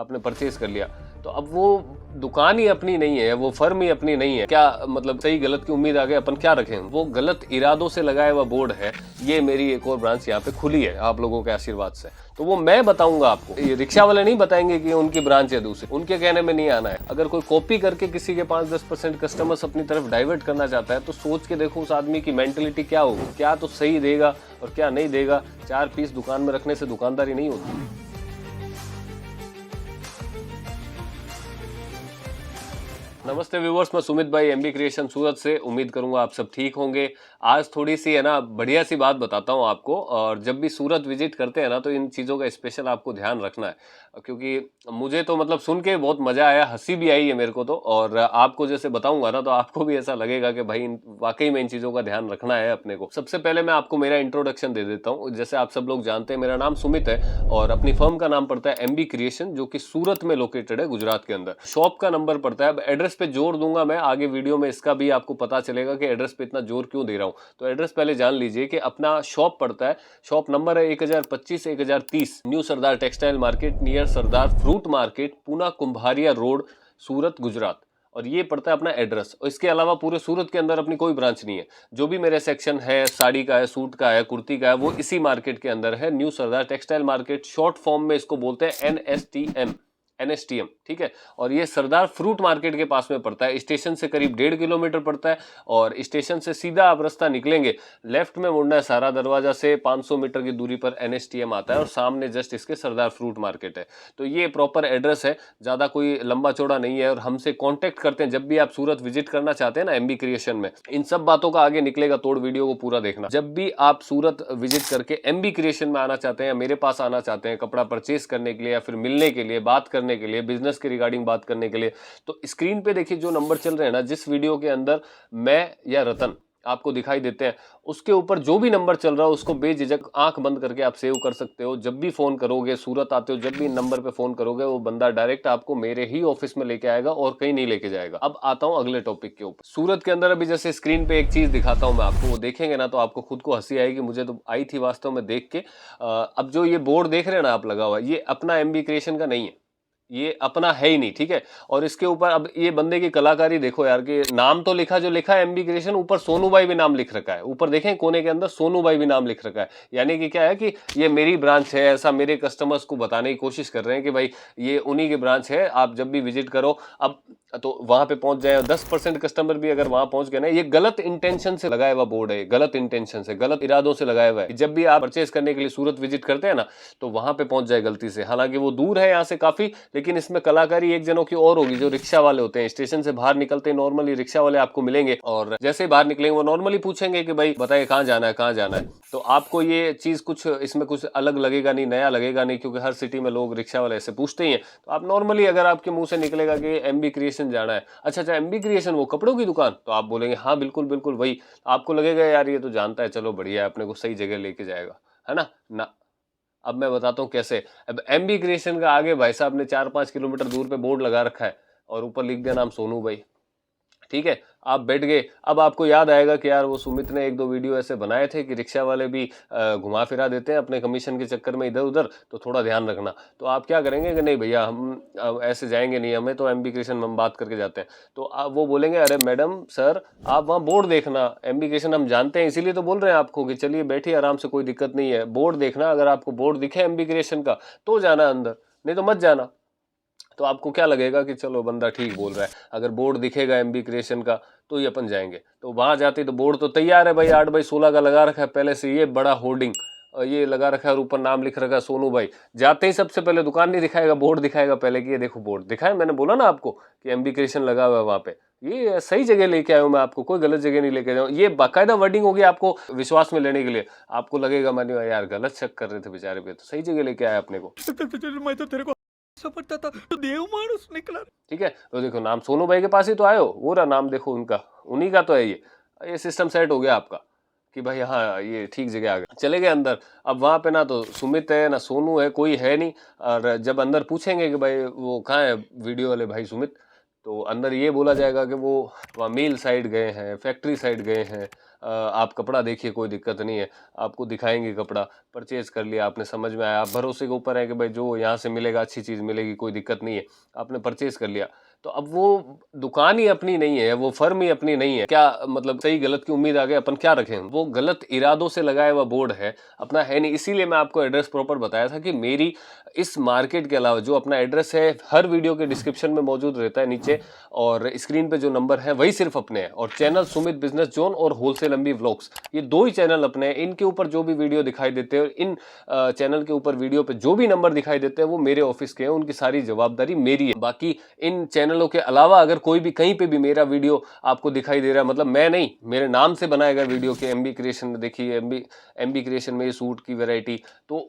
आपने परचेज कर लिया, तो अब वो दुकान ही अपनी नहीं है, वो फर्म ही अपनी नहीं है, क्या मतलब सही गलत की उम्मीद आगे अपन क्या रखें? वो गलत इरादों से लगाया हुआ बोर्ड है। ये मेरी एक और ब्रांच यहाँ पे खुली है आप लोगों के आशीर्वाद से, तो वो मैं बताऊंगा आपको। ये रिक्शा वाले नहीं बताएंगे कि उनकी ब्रांच है दूसरी, उनके कहने में नहीं आना है। अगर कोई कॉपी करके किसी के 5-10% कस्टमर्स अपनी तरफ डाइवर्ट करना चाहता है, तो सोच के देखो उस आदमी की मेंटेलिटी क्या होगी, क्या तो सही देगा और क्या नहीं देगा। 4 पीस दुकान में रखने से दुकानदारी नहीं होती। नमस्ते व्यूवर्स, मैं सुमित भाई एमबी क्रिएशन सूरत से। उम्मीद करूंगा आप सब ठीक होंगे। आज थोड़ी सी है ना बढ़िया सी बात बताता हूं आपको। और जब भी सूरत विजिट करते हैं ना, तो इन चीज़ों का स्पेशल आपको ध्यान रखना है, क्योंकि मुझे तो मतलब सुन के बहुत मजा आया, हंसी भी आई है मेरे को तो। और आपको जैसे बताऊंगा ना, तो आपको भी ऐसा लगेगा कि भाई वाकई में इन चीज़ों का ध्यान रखना है अपने को। सबसे पहले मैं आपको मेरा इंट्रोडक्शन दे देता हूँ। जैसे आप सब लोग जानते हैं, मेरा नाम सुमित है और अपनी फर्म का नाम पड़ता है एमबी क्रिएशन, जो कि सूरत में लोकेटेड है, गुजरात के अंदर। शॉप का नंबर पड़ता है, अब एड्रेस पे जोर दूंगा मैं आगे वीडियो में, इसका भी आपको पता चलेगा कि एड्रेस पे इतना जोर क्यों दे रहा हूं। तो एड्रेस पहले जान लीजिए कि अपना शॉप पड़ता है, शॉप नंबर है 1025-1030, new Sardar textile market near Sardar fruit market, Poona Kumbharia road, Surat, Gujarat. और ये पड़ता है अपना एड्रेस। और इसके अलावा पूरे सूरत के अंदर अपनी कोई ब्रांच नहीं है। जो भी मेरे सेक्शन है, साड़ी का है, सूट का है, कुर्ती का है, वो इसी मार्केट के अंदर है, new Sardar textile market. Short form में इसको बोलते हैं एनएसटीएम, ठीक है। और ये सरदार फ्रूट मार्केट के पास में पड़ता है, स्टेशन से करीब 1.5 किलोमीटर पड़ता है। और स्टेशन से सीधा आप रास्ता निकलेंगे, लेफ्ट में मुड़ना है सारा दरवाजा से, 500 मीटर की दूरी पर एनएसटीएम आता है और सामने जस्ट इसके सरदार फ्रूट मार्केट है। तो ये प्रॉपर एड्रेस है, ज़्यादा कोई लंबा चौड़ा नहीं है। और हमसे कॉन्टेक्ट करते हैं जब भी आप सूरत विजिट करना चाहते हैं ना एमबी क्रिएशन में। इन सब बातों का आगे निकलेगा तोड़, वीडियो को पूरा देखना। जब भी आप सूरत विजिट करके एमबी क्रिएशन में आना चाहते हैं या मेरे पास आना चाहते हैं कपड़ा परचेज करने के लिए, या फिर मिलने के लिए, बात करने के लिए, बिजनेस के रिगार्डिंग बात करने के लिए, तो स्क्रीन पे देखिए जो नंबर चल रहे हैं ना, जिस वीडियो के अंदर मैं या रतन आपको दिखाई देते हैं, उसके ऊपर जो भी नंबर चल रहा है उसको बेझिझक आंख बंद करके आप सेव कर सकते हो। जब भी फोन करोगे, सूरत आते हो, जब भी इन नंबर पे फोन करोगे, वो बंदा डायरेक्ट आपको मेरे ही ऑफिस में लेके आएगा और कहीं नहीं लेके जाएगा। अब आता हूं अगले टॉपिक के ऊपर। सूरत के अंदर अभी जैसे स्क्रीन पे एक चीज दिखाता हूं मैं आपको, वो देखेंगे ना तो आपको खुद को हंसी आएगी, मुझे तो आई थी वास्तव में देख के। अब जो ये बोर्ड देख रहे हैं ना आप लगा हुआ, ये अपना एमबी क्रिएशन का नहीं है, ये अपना है ही नहीं, ठीक है। और इसके ऊपर अब ये बंदे की कलाकारी देखो यार, कि नाम तो लिखा जो लिखा है एमबी क्रिएशन, ऊपर सोनू भाई भी नाम लिख रखा है। ऊपर देखें कोने के अंदर सोनू भाई भी नाम लिख रखा है। यानी कि क्या है कि ये मेरी ब्रांच है, ऐसा मेरे कस्टमर्स को बताने की कोशिश कर रहे हैं कि भाई ये उन्हीं की ब्रांच है, आप जब भी विजिट करो अब तो वहां पे पहुंच जाए। 10% कस्टमर भी अगर वहां पहुंच गए ना, ये गलत इंटेंशन से लगाया हुआ बोर्ड है, गलत इंटेंशन से, गलत इरादों से लगाया हुआ है। जब भी आप परचेज करने के लिए सूरत विजिट करते हैं ना, तो वहां पे पहुंच जाए गलती से। हालांकि वो दूर है यहाँ से काफी, लेकिन इसमें कलाकारी एक जनों की और होगी। जो रिक्शा वाले होते हैं, स्टेशन से बाहर निकलते नॉर्मली रिक्शा वाले आपको मिलेंगे, और जैसे ही बाहर निकलेंगे वो नॉर्मली पूछेंगे कि भाई बताइए कहाँ जाना है, कहाँ जाना है। तो आपको ये चीज कुछ इसमें कुछ अलग लगेगा नहीं, नया लगेगा नहीं, क्योंकि हर सिटी में लोग रिक्शा वाले ऐसे पूछते ही हैं। तो आप नॉर्मली अगर आपके मुंह से निकलेगा कि एमबी क्रिएशन जाना है, अच्छा अच्छा एमबी क्रिएशन वो कपड़ों की दुकान, तो आप बोलेंगे हाँ बिल्कुल बिल्कुल वही। आपको लगेगा यार ये तो जानता है, चलो बढ़िया है, अपने को सही जगह लेके जाएगा, है ना ना। अब मैं बताता हूँ कैसे। अब एमबी क्रिएशन का आगे भाई साहब ने 4-5 किलोमीटर दूर पे बोर्ड लगा रखा है और ऊपर लिख दिया नाम सोनू भाई, ठीक है। आप बैठ गए। अब आपको याद आएगा कि यार वो सुमित ने 1-2 वीडियो ऐसे बनाए थे कि रिक्शा वाले भी घुमा फिरा देते हैं अपने कमीशन के चक्कर में इधर उधर, तो थोड़ा ध्यान रखना। तो आप क्या करेंगे कि नहीं भैया हम ऐसे जाएंगे नहीं, हमें तो एमबी क्रिएशन में हम बात करके जाते हैं। तो आप वो बोलेंगे अरे मैडम सर आप वहाँ बोर्ड देखना, एमबी क्रिएशन हम जानते हैं, इसीलिए तो बोल रहे हैं आपको कि चलिए बैठिए आराम से, कोई दिक्कत नहीं है, बोर्ड देखना। अगर आपको बोर्ड दिखे एमबी क्रिएशन का तो जाना अंदर, नहीं तो मत जाना। तो आपको क्या लगेगा कि चलो बंदा ठीक बोल रहा है, अगर बोर्ड दिखेगा एमबी क्रिएशन का तो ही अपन जाएंगे। तो वहां जाते तो बोर्ड तो तैयार है भाई, 8/16 का लगा रखा है पहले से, ये बड़ा होर्डिंग ये लगा रखा है और ऊपर नाम लिख रखा है सोनू भाई। जाते ही सबसे पहले दुकान नहीं दिखाएगा, बोर्ड दिखाएगा पहले कि ये देखो बोर्ड दिखाए। मैंने बोला ना आपको कि एमबी क्रिएशन लगा हुआ है वहां पे, ये सही जगह लेके आया हूं मैं आपको, कोई गलत जगह नहीं लेके जाऊँ। ये बाकायदा वर्डिंग होगी आपको विश्वास में लेने के लिए। आपको लगेगा मैंने यार गलत शक कर रहे थे बेचारे पे, तो सही जगह लेके आया अपने को। मैं तो तेरे को पड़ता था तो देव मानुस निकला। ठीक है, तो देखो नाम सोनू भाई के पास ही तो आए हो, वो रहा नाम देखो उनका, उन्हीं का तो है ये सिस्टम सेट हो गया आपका कि भाई हाँ ये ठीक जगह आ गया। चले गए अंदर। अब वहां पे ना तो सुमित है ना सोनू है, कोई है नहीं। और जब अंदर पूछेंगे कि भाई वो कहाँ है वीडियो वाले भाई सुमित, तो तो अंदर ये बोला जाएगा कि वो वहाँ मिल साइड गए हैं, फैक्ट्री साइड गए हैं, आप कपड़ा देखिए कोई दिक्कत नहीं है, आपको दिखाएंगे कपड़ा, परचेज कर लिया आपने, समझ में आया, आप भरोसे के ऊपर है कि भाई जो यहाँ से मिलेगा अच्छी चीज़ मिलेगी, कोई दिक्कत नहीं है, आपने परचेज कर लिया। तो अब वो दुकान ही अपनी नहीं है, वो फर्म ही अपनी नहीं है, क्या मतलब सही गलत की उम्मीद आगे अपन क्या रखें? वो गलत इरादों से लगाया हुआ बोर्ड है, अपना है नहीं। इसीलिए मैं आपको एड्रेस प्रॉपर बताया था कि मेरी इस मार्केट के अलावा जो अपना एड्रेस है हर वीडियो के डिस्क्रिप्शन में मौजूद रहता है नीचे, और स्क्रीन पे जो नंबर है वही सिर्फ अपने हैं, और चैनल सुमित बिजनेस जोन और होलसेल एमबी व्लॉग्स, ये दो ही चैनल अपने हैं। इनके ऊपर जो भी वीडियो दिखाई देते हैं, इन चैनल के ऊपर वीडियो पे जो भी नंबर दिखाई देते हैं वो मेरे ऑफिस के हैं, उनकी सारी जवाबदारी मेरी है। बाकी इन चैनलों के अलावा अगर कोई भी कहीं पे भी मेरा वीडियो आपको दिखाई दे रहा है, मतलब मैं नहीं, मेरे नाम से बनाया गया वीडियो के एमबी क्रिएशन में देखिए, एमबी क्रिएशन में ये सूट की वैरायटी, तो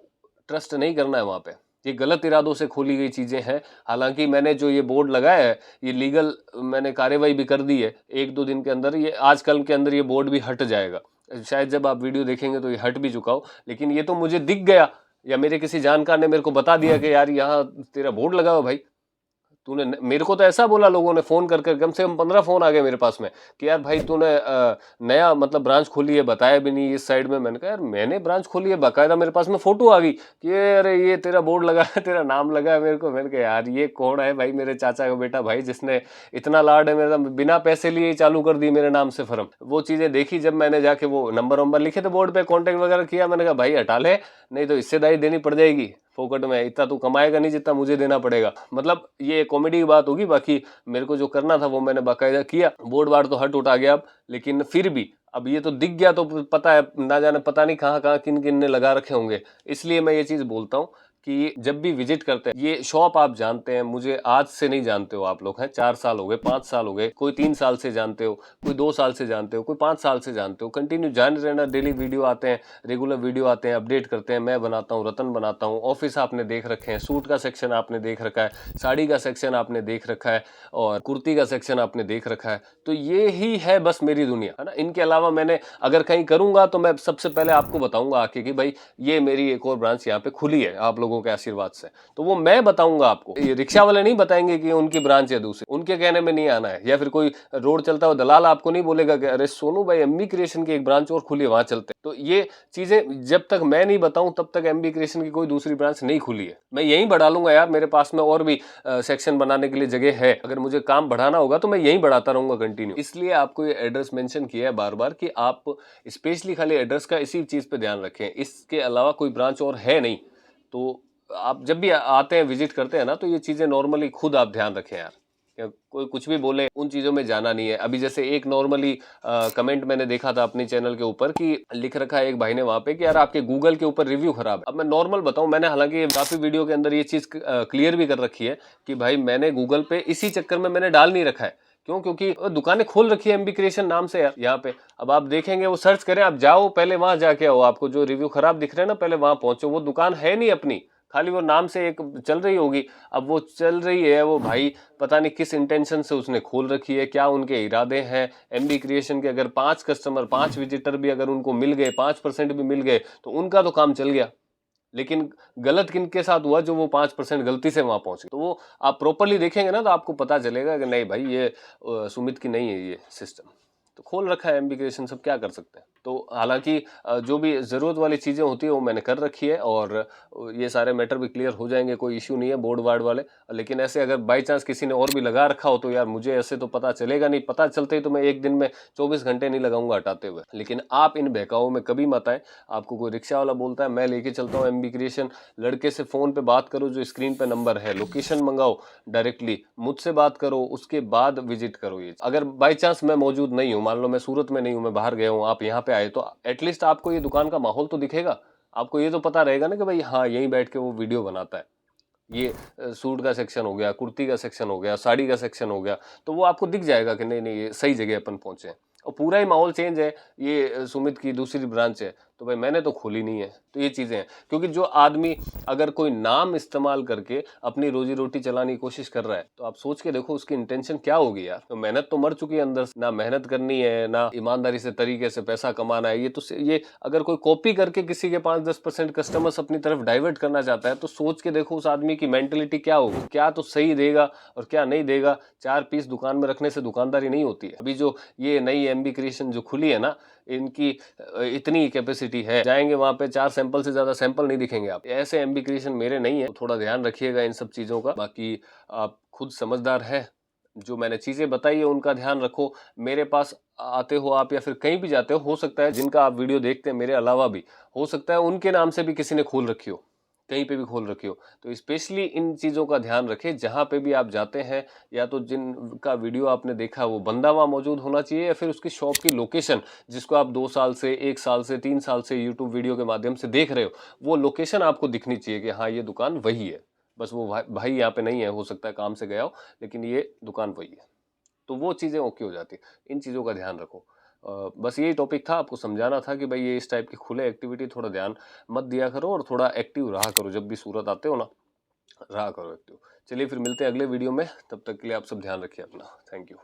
ट्रस्ट नहीं करना है वहाँ पे, ये गलत इरादों से खोली गई चीज़ें हैं। हालांकि मैंने जो ये बोर्ड लगाया है ये लीगल मैंने कार्रवाई भी कर दी है, 1-2 दिन के अंदर ये, आजकल के अंदर ये बोर्ड भी हट जाएगा, शायद जब आप वीडियो देखेंगे तो ये हट भी चुका हो, लेकिन ये तो मुझे दिख गया या मेरे किसी जानकार ने मेरे को बता दिया कि यार यहाँ तेरा बोर्ड लगा हुआ भाई, तूने मेरे को तो ऐसा बोला, लोगों ने फोन कर कम से कम 15 फोन आ गए मेरे पास में कि यार भाई तूने नया मतलब ब्रांच खोली है, बताया भी नहीं इस साइड में। मैंने कहा यार मैंने ब्रांच खोली है, बाकायदा मेरे पास में फोटो आ गई कि अरे ये तेरा बोर्ड लगा है, तेरा नाम लगा है मेरे को। मैंने कहा यार ये कौन है भाई? मेरे चाचा का बेटा भाई, जिसने इतना लाड है मेरा, बिना पैसे लिए चालू कर दी मेरे नाम से फर्म। वो चीजें देखी जब मैंने जाके, वो नंबर वंबर लिखे थे बोर्ड पे, कॉन्टेक्ट वगैरह किया, मैंने कहा भाई हटा ले, नहीं तो हिस्सेदारी देनी पड़ जाएगी फोकट में, इतना तू कमाएगा नहीं जितना मुझे देना पड़ेगा। मतलब ये कॉमेडी की बात होगी, बाकी मेरे को जो करना था वो मैंने बाकायदा किया। बोर्ड वार्ड तो हट उठा गया अब, लेकिन फिर भी अब ये तो दिख गया तो पता है, ना जाने पता नहीं कहाँ कहाँ किन किन ने लगा रखे होंगे। इसलिए मैं ये चीज बोलता हूँ कि जब भी विजिट करते हैं, ये शॉप आप जानते हैं, मुझे आज से नहीं जानते हो आप लोग, हैं 4 साल हो गए, 5 साल हो गए, कोई 3 साल से जानते हो, कोई 2 साल से जानते हो, कोई 5 साल से जानते हो, कंटिन्यू जान रहना। डेली वीडियो आते हैं, रेगुलर वीडियो आते हैं, अपडेट करते हैं, मैं बनाता हूँ, रतन बनाता हूँ, ऑफिस आपने देख रखे हैं, सूट का सेक्शन आपने देख रखा है, साड़ी का सेक्शन आपने देख रखा है, और कुर्ती का सेक्शन आपने देख रखा है। तो ये ही है बस मेरी दुनिया, है ना। इनके अलावा मैंने अगर कहीं करूंगा तो मैं सबसे पहले आपको बताऊंगा आके कि भाई ये मेरी एक और ब्रांच यहाँ पे खुली है आप लोगों के आशीर्वाद से, तो वो मैं बताऊंगा आपको। ये रिक्शा वाले नहीं बताएंगे कि उनकी ब्रांच है दूसरी, उनके कहने में नहीं आना है। या फिर कोई रोड चलता हुआ दलाल आपको नहीं बोलेगा कि अरे सोनू भाई एमबी क्रिएशन की एक ब्रांच और खुली है, वहां चलते। तो ये चीजें जब तक मैं नहीं बताऊं तब तक एमबी क्रिएशन की कोई दूसरी ब्रांच नहीं खुली है। मैं यहीं बढ़ा लूंगा यार, मेरे पास में और भी सेक्शन बनाने के लिए जगह है, अगर मुझे काम बढ़ाना होगा तो मैं यहीं बढ़ाता रहूंगा कंटिन्यू। इसलिए आपको ये एड्रेस मेंशन किया है बार बार कि आप स्पेशली खाली एड्रेस का इसी चीज पे ध्यान रखें, इसके अलावा कोई ब्रांच और है नहीं। तो आप जब भी आते हैं, विजिट करते हैं ना, तो ये चीजें नॉर्मली खुद आप ध्यान रखें यार, या कोई कुछ भी बोले उन चीजों में जाना नहीं है। अभी जैसे एक नॉर्मली कमेंट मैंने देखा था अपने चैनल के ऊपर कि लिख रखा है एक भाई ने वहां पे कि यार आपके गूगल के ऊपर रिव्यू खराब है। अब मैं नॉर्मल बताऊं, मैंने हालांकि काफी वीडियो के अंदर ये चीज क्लियर भी कर रखी है कि भाई मैंने गूगल पे इसी चक्कर में मैंने डाल नहीं रखा है। क्यों? क्योंकि दुकानें खोल रखी है एमबी क्रिएशन नाम से यार यहाँ पे। अब आप देखेंगे, वो सर्च करें, आप जाओ पहले वहां जाके आओ, आपको जो रिव्यू खराब दिख रहे हैं ना, पहले वहां पहुंचो। वो दुकान है नहीं अपनी, खाली वो नाम से एक चल रही होगी। अब वो चल रही है, वो भाई पता नहीं किस इंटेंशन से उसने खोल रखी है, क्या उनके इरादे हैं। एमबी क्रिएशन के अगर 5 कस्टमर, 5 विजिटर भी अगर उनको मिल गए, 5% भी मिल गए, तो उनका तो काम चल गया। लेकिन गलत किनके साथ हुआ? जो वो 5% गलती से वहां पहुंच गए। तो वो आप प्रॉपरली देखेंगे ना, तो आपको पता चलेगा कि नहीं भाई ये सुमित की नहीं है ये सिस्टम। तो खोल रखा है एमबी क्रिएशन, सब क्या कर सकते हैं। तो हालांकि जो भी ज़रूरत वाली चीज़ें होती है वो मैंने कर रखी है, और ये सारे मैटर भी क्लियर हो जाएंगे, कोई इश्यू नहीं है बोर्ड वार्ड वाले। लेकिन ऐसे अगर बाई चांस किसी ने और भी लगा रखा हो तो यार मुझे ऐसे तो पता चलेगा नहीं, पता चलते ही तो मैं एक दिन में 24 घंटे नहीं लगाऊंगा हटाते हुए। लेकिन आप इन बहकाओं में कभी मत आए। आपको कोई रिक्शा वाला बोलता है मैं लेके चलता हूँ एमबी क्रिएशन, लड़के से फ़ोन पर बात करो, जो स्क्रीन पर नंबर है, लोकेशन मंगाओ, डायरेक्टली मुझसे बात करो, उसके बाद विजिट करो। ये अगर बाई चांस मैं मौजूद नहीं हूँ, मान लो मैं सूरत में नहीं हूँ, मैं बाहर गया हूँ, आप यहाँ पे आए, तो एटलीस्ट आपको ये दुकान का माहौल तो दिखेगा, आपको ये तो पता रहेगा ना कि भाई हाँ यहीं बैठ के वो वीडियो बनाता है। ये सूट का सेक्शन हो गया, कुर्ती का सेक्शन हो गया, साड़ी का सेक्शन हो गया, तो वो आपको दिख जाएगा कि नहीं नहीं ये सही जगह अपन पहुंचे हैं, और पूरा ही माहौल चेंज है, ये सुमित की दूसरी ब्रांच है। तो भाई मैंने तो खोली नहीं है। तो ये चीज़ें हैं, क्योंकि जो आदमी अगर कोई नाम इस्तेमाल करके अपनी रोजी रोटी चलाने की कोशिश कर रहा है, तो आप सोच के देखो उसकी इंटेंशन क्या होगी यार। तो मेहनत तो मर चुकी है अंदर से, ना मेहनत करनी है, ना ईमानदारी से तरीके से पैसा कमाना है। ये अगर कोई कॉपी करके किसी के 5-10% कस्टमर्स अपनी तरफ डाइवर्ट करना चाहता है, तो सोच के देखो उस आदमी की मेंटेलिटी क्या होगी, क्या तो सही देगा और क्या नहीं देगा। 4 पीस दुकान में रखने से दुकानदारी नहीं होती है। अभी जो ये नई एमबी क्रिएशन जो खुली है ना, इनकी इतनी कैपेसिटी है, जाएंगे वहां पे 4 सैंपल से ज्यादा सैंपल नहीं दिखेंगे आप। ऐसे एमबी क्रिएशन मेरे नहीं है, तो थोड़ा ध्यान रखिएगा इन सब चीजों का। बाकी आप खुद समझदार है, जो मैंने चीजें बताई है उनका ध्यान रखो। मेरे पास आते हो आप या फिर कहीं भी जाते हो सकता है जिनका आप वीडियो देखते हैं मेरे अलावा भी, हो सकता है उनके नाम से भी किसी ने खोल रखी हो, कहीं पे भी खोल रखी हो। तो स्पेशली इन चीज़ों का ध्यान रखें, जहाँ पे भी आप जाते हैं, या तो जिनका वीडियो आपने देखा वो बंदा वहाँ मौजूद होना चाहिए, या फिर उसकी शॉप की लोकेशन जिसको आप 2 साल से, 1 साल से, 3 साल से यूट्यूब वीडियो के माध्यम से देख रहे हो, वो लोकेशन आपको दिखनी चाहिए कि हाँ ये दुकान वही है। बस वो भाई यहाँ पे नहीं है, हो सकता है काम से गया हो, लेकिन ये दुकान वही है। तो वो चीज़ें ओके हो जाती। इन चीज़ों का ध्यान रखो। बस यही टॉपिक था, आपको समझाना था कि भाई ये इस टाइप की खुले एक्टिविटी थोड़ा ध्यान मत दिया करो, और थोड़ा एक्टिव रहा करो। जब भी सूरत आते हो ना, रहा करो एक्टिव। चलिए फिर मिलते हैं अगले वीडियो में, तब तक के लिए आप सब ध्यान रखिए अपना। Thank you.